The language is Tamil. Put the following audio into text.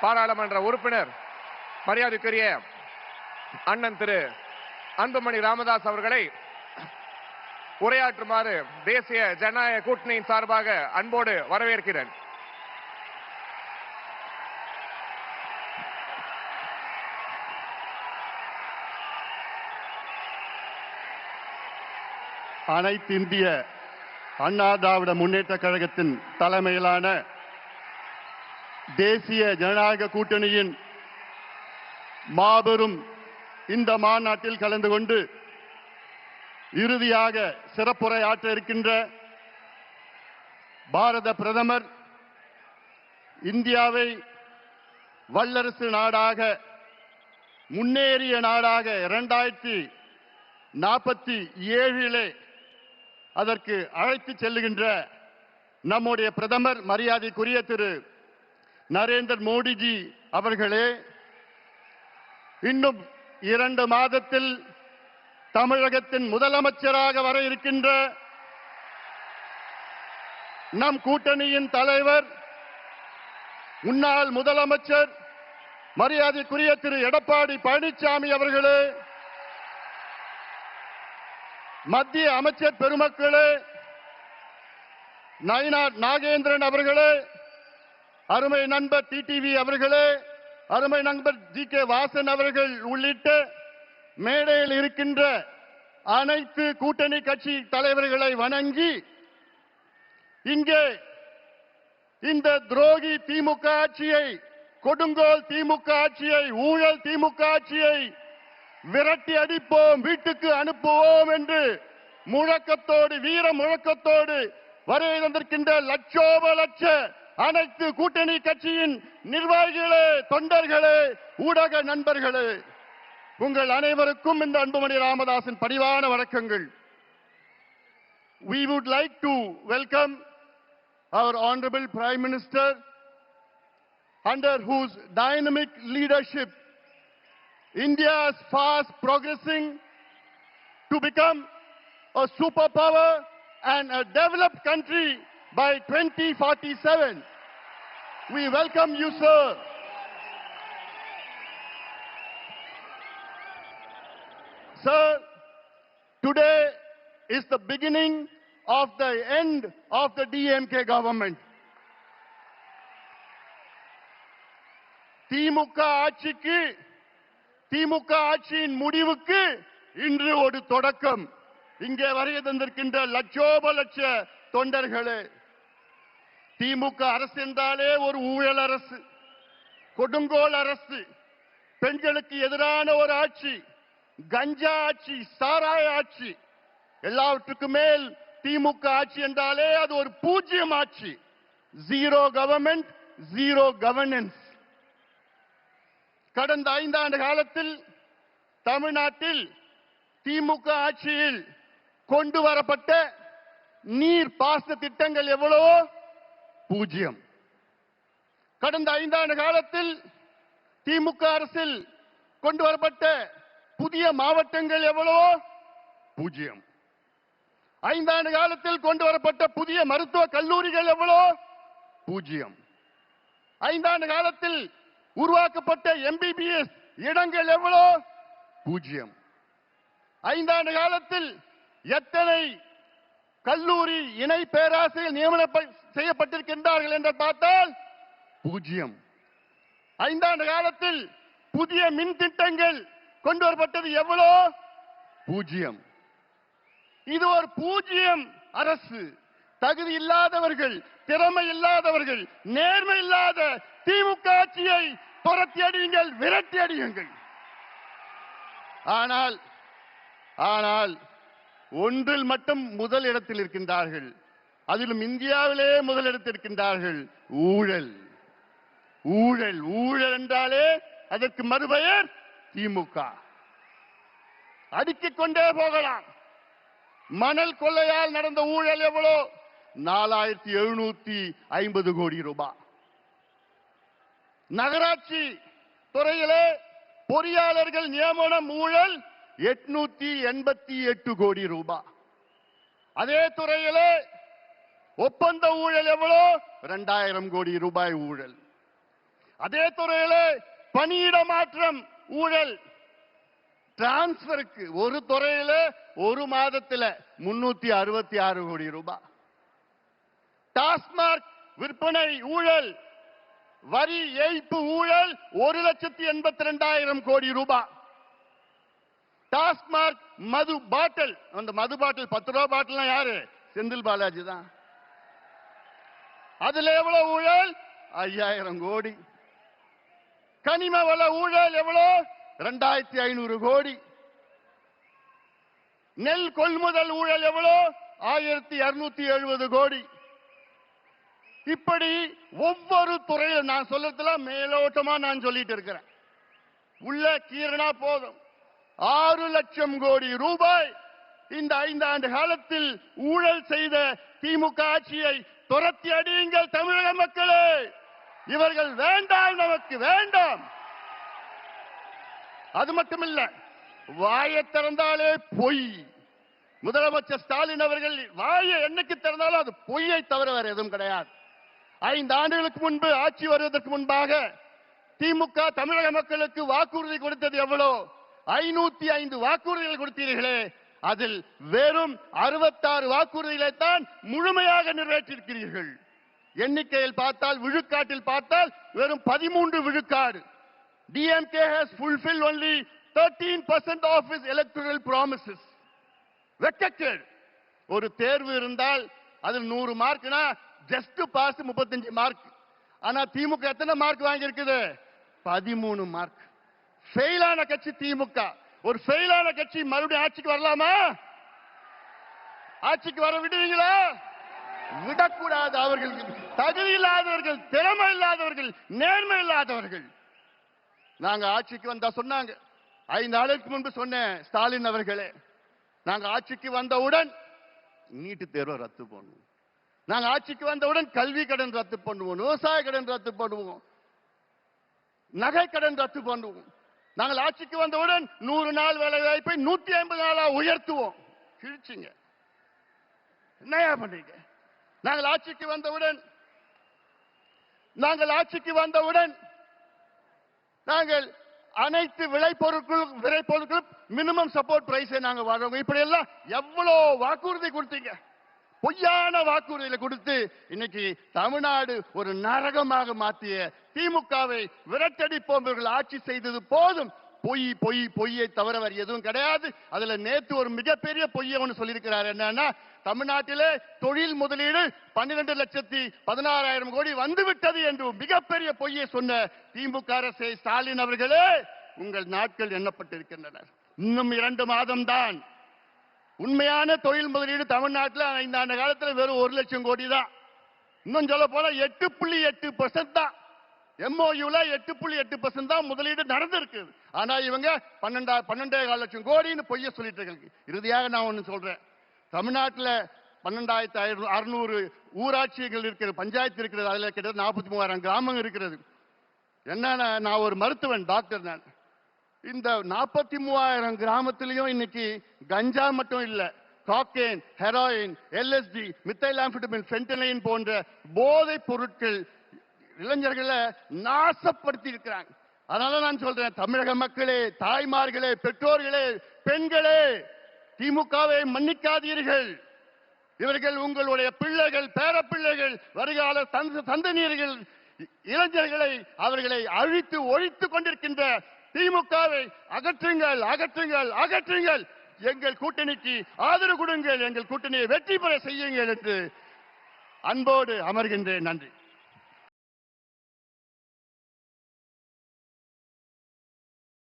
பாராளுமன்ற உறுப்பினர் மரியாதைக்குரிய அண்ணன் திரு அன்புமணி ராமதாஸ் அவர்களை உரையாற்றுமாறு தேசிய ஜனநாயக கூட்டணியின் சார்பாக அன்போடு வரவேற்கிறேன். அனைத்து இந்திய அண்ணா திராவிட முன்னேற்ற கழகத்தின் தலைமையிலான தேசிய ஜனநாயக கூட்டணியின் மாபெரும் இந்த மாநாட்டில் கலந்து கொண்டு இறுதியாக சிறப்புரை ஆற்ற இருக்கின்ற பாரத பிரதமர் இந்தியாவை வல்லரசு நாடாக முன்னேறிய நாடாக 2047 அதற்கு அழைத்து செல்லுகின்ற நம்முடைய பிரதமர் மரியாதைக்குரிய திரு நரேந்திர மோடிஜி அவர்களே, இன்னும் 2 மாதத்தில் தமிழகத்தின் முதலமைச்சராக வர இருக்கின்ற நம் கூட்டணியின் தலைவர் முன்னாள் முதலமைச்சர் மரியாதைக்குரிய திரு எடப்பாடி பழனிசாமி அவர்களே, மத்திய அமைச்சர் பெருமக்களே, நயினார் நாகேந்திரன் அவர்களே, அருமை நண்பர் டிடிவி அவர்களே, அருமை நண்பர் ஜி.கே. வாசன் அவர்கள் உள்ளிட்ட மேடையில் இருக்கின்ற அனைத்து கூட்டணி கட்சி தலைவர்களை வணங்கி, இங்கே இந்த துரோகி திமுக ஆட்சியை, கொடுங்கோல் திமுக ஆட்சியை, ஊழல் திமுக ஆட்சியை விரட்டி அடிப்போம், வீட்டுக்கு அனுப்புவோம் என்று முழக்கத்தோடு, வீர முழக்கத்தோடு வருகை தந்திருக்கின்ற லட்சோப லட்ச அனைத்து கூட்டணி கட்சியின் நிர்வாகிகளே, தொண்டர்களே, ஊடக நண்பர்களே, உங்கள் அனைவருக்கும் இந்த அன்புமணி ராமதாஸின் பணிவான வணக்கங்கள். We would like to welcome our Honorable Prime Minister, under whose dynamic leadership India is fast progressing to become a superpower and a developed country by 2047. We welcome you, sir. Sir, today is the beginning of the end of the DMK government. திமுக ஆட்சியின் முடிவுக்கு இன்று ஒரு தொடக்கம். இங்கே வருகை தந்திருக்கின்ற லட்சோப லட்ச தொண்டர்களே, திமுக அரசு என்றாலே ஒரு ஊழல் அரசு, கொடுங்கோல் அரசு, பெண்களுக்கு எதிரான ஒரு ஆட்சி, கஞ்சா ஆட்சி, சாராய ஆட்சி, எல்லாவற்றுக்கும் மேல் திமுக ஆட்சி என்றாலே அது ஒரு பூஜ்யம் ஆட்சி. Zero government, zero governance. கடந்த 5 ஆண்டு காலத்தில் தமிழ்நாட்டில் திமுக ஆட்சியில் கொண்டு வரப்பட்ட நீர் பாசன திட்டங்கள் எவ்வளவோ பூஜ்யம். கடந்த 5 ஆண்டு காலத்தில் திமுக அரசில் கொண்டு வரப்பட்ட புதிய மாவட்டங்கள் எவ்வளவோ பூஜ்யம். 5 ஆண்டு காலத்தில் கொண்டு வரப்பட்ட புதிய மருத்துவ கல்லூரிகள் எவ்வளவோ பூஜ்யம். 5 ஆண்டு காலத்தில் உருவாக்கப்பட்ட MBBS இடங்கள் எவ்வளோ பூஜ்யம். 5 ஆண்டு காலத்தில் எத்தனை கல்லூரி இணை பேராசிரியர் நியமனம் செய்யப்பட்டிருக்கின்றார்கள் என்று பார்த்தால் பூஜ்யம். 5 ஆண்டு காலத்தில் புதிய மின் திட்டங்கள் கொண்டு வரப்பட்டது எவ்வளோ பூஜ்யம். இது ஒரு பூஜ்யம் அரசு. தகுதி இல்லாதவர்கள், திறமை இல்லாதவர்கள், நேர்மை இல்லாத திமுக ஆட்சியை துரத்தி அடியுங்கள், விரட்டி அடியுங்கள். ஆனால் ஒன்றில் மட்டும் முதல் இடத்தில் இருக்கின்றார்கள், அதிலும் இந்தியாவிலே முதலிடத்தில் இருக்கின்றார்கள். ஊழல். ஊழல் ஊழல் என்றாலே அதற்கு மறுபெயர் திமுக. அடுக்கிக் கொண்டே போகலாம். மணல் கொள்ளையால் நடந்த ஊழல் எவ்வளோ? 4750 கோடி ரூபாய். நகராட்சி துறையிலே பொறியாளர்கள் நியமனம் ஊழல் 888 கோடி ரூபாய். அதே துறையிலே ஒப்பந்த ஊழல் எவ்வளோ? 2000 கோடி ரூபாய் ஊழல். அதே துறையில பணியிட மாற்றம் ஊழல், டிரான்ஸ்பருக்கு ஒரு துறையில ஒரு மாதத்துல 366 கோடி ரூபாய். டாஸ்மாக் விற்பனை ஊழல், வரி ஏய்ப்பு ஊழல் 1,82,000 கோடி ரூபாய். டாஸ்மாக் மது பாட்டில், அந்த மது பாட்டில் 10 ரூபாய் பாட்டில் யாரு? செந்தில் பாலாஜி தான். அதுல எவ்வளவு ஊழல்? 5000 கோடி. கனிம வள ஊழல் எவ்வளவு? 2500 கோடி. நெல் கொள்முதல் ஊழல் எவ்வளவு? 1270 கோடி. இப்படி ஒவ்வொரு துறையில் நான் சொல்றதுல மேலோட்டமா நான் சொல்லிட்டு இருக்கிறேன். உள்ள கீரனா போதும் 6 லட்சம் கோடி ரூபாய் இந்த 5 ஆண்டு காலத்தில் ஊழல் செய்த திமுக ஆட்சியை துரத்தி அடியுங்கள் தமிழக மக்களே. இவர்கள் வேண்டாம், நமக்கு வேண்டாம். அது மட்டுமில்ல, வாயை திறந்தாலே பொய். முதலமைச்சர் ஸ்டாலின் அவர்கள் வாயை என்னைக்கு திறந்தாலும் அது பொய்யை தவிர வேற எதுவும் கிடையாது. 5 ஆண்டுகளுக்கு முன்பு ஆட்சி வருவதற்கு முன்பாக திமுக தமிழக மக்களுக்கு வாக்குறுதி கொடுத்தது எவ்வளவு? 505 வாக்குறுதிகள் கொடுத்தீர்களே, அதில் வெறும் 66 வாக்குறுதிகளை தான் முழுமையாக நிறைவேற்றிருக்கிறீர்கள். எண்ணிக்கையில் பார்த்தால், விழுக்காட்டில் பார்த்தால் வெறும் 13 விழுக்காடு. DMK has fulfilled only 13% of its electoral promises. வெக்கக்கேடு. ஒரு தேர்வு இருந்தால் அதில் 100 மார்க்னா ஜஸ்ட் பாஸ் 35 மார்க். ஆனா திமுக எத்தனை மார்க் வாங்கி இருக்குது? 13 மார்க். ஃபெயிலான கட்சி திமுக. ஒரு ஃபெயிலான கட்சி மறுபடியும் ஆட்சிக்கு வரலாமா? ஆட்சிக்கு வர விடுவீங்களா? விடக்கூடாது. அவர்கள் தகுதி இல்லாதவர்கள், திறமை இல்லாதவர்கள், நேர்மை இல்லாதவர்கள். நாங்க ஆட்சிக்கு வந்தா சொன்னாங்க, 5 நாளுக்கு முன்பு சொன்னேன், ஸ்டாலின் அவர்களே, நாங்க ஆட்சிக்கு வந்தவுடன் நீட்டு தேர்வை ரத்து பண்ணுவோம், நாங்க ஆட்சிக்கு வந்தவுடன் கல்வி கடன் ரத்து பண்ணுவோம், விவசாய கடன் ரத்து பண்ணுவோம், நகை கடன் ரத்து பண்ணுவோம், நாங்கள் ஆட்சிக்கு வந்தவுடன் 100 நாள் வேலை வாய்ப்பை 150 நாளா உயர்த்துவோம். கிழிச்சிங்க. என்னையா பண்றீங்க? நாங்கள் ஆட்சிக்கு வந்தவுடன் நாங்கள் அனைத்து விளைபொருட்கள் மினிமம் சப்போர்ட் பிரைஸை நாங்க வாங்குவோம். இப்படி எல்லாம் எவ்வளவு வாக்குறுதி கொடுத்தீங்க? பொய்யான வாக்குறுதிகளை கொடுத்து இன்னைக்கு தமிழ்நாடு ஒரு நரகமாக மாற்றிய திமுகவை விரட்டடிப்போம். இவர்கள் ஆட்சி செய்தது போதும். பொய்யை தவிர வேறு எதுவும் கிடையாது. அதுல நேற்று ஒரு மிகப்பெரிய பொய்யை ஒன்று சொல்லியிருக்கிறார். என்னன்னா, தமிழ்நாட்டிலே தொழில் முதலீடு 12,16,000 கோடி வந்துவிட்டது என்று மிகப்பெரிய பொய்யை சொன்ன திமுக அரசே, ஸ்டாலின் அவர்களே, உங்கள் நாட்கள் எண்ணப்பட்டிருக்கின்றன. இன்னும் 2 மாதம் தான். உண்மையான தொழில் முதலீடு தமிழ்நாட்டில் 5 ஆண்டு காலத்தில் வெறும் 1 லட்சம் கோடி தான். இன்னும் சொல்ல போல 8.8% தான். MOUல 8.8% தான் முதலீடு நடந்திருக்கு. ஆனா இவங்க 12.5 லட்சம் கோடின்னு பொய்ய சொல்லிட்டு இருக்காங்க. இறுதியாக நான் ஒண்ணு சொல்றேன். தமிழ்நாட்டில் 12,600 ஊராட்சிகள் இருக்கிற, பஞ்சாயத்து இருக்கிறது. அதுல கிட்டத்தட்ட 43,000 கிராமம் இருக்கிறது. என்னன்னா, நான் ஒரு மருத்துவன், டாக்டர். நான் இந்த 43,000 கிராமத்திலையும் இன்னைக்கு கஞ்சா மட்டும் இல்ல, காக்கேன், ஹெராயின், LSD, மித்தைலாம்ஃபெட்டமின், ஃபென்டனைன் போன்ற போதைப் பொருட்கள் இளைஞர்களை நாசப்படுத்தி இருக்கிறாங்க. அதனால நான் சொல்றேன், தமிழக மக்களே, தாய்மார்களே, பெற்றோர்களே, பெண்களே, திமுகவை மன்னிக்காதீர்கள். இவர்கள் உங்களுடைய பிள்ளைகள், பேரப்பிள்ளைகள், வருகால சந்ததியினர்கள், இளைஞர்களை அவர்களை அழித்து ஒழித்துக் கொண்டிருக்கின்ற திமுகவை அகற்றுங்கள், அகற்றுங்கள், அகற்றுங்கள். எங்கள் கூட்டணிக்கு ஆதரவு கொடுங்கள், எங்கள் கூட்டணியை வெற்றி பெற செய்யுங்கள் என்று அன்போடு அமர்கின்றேன். நன்றி.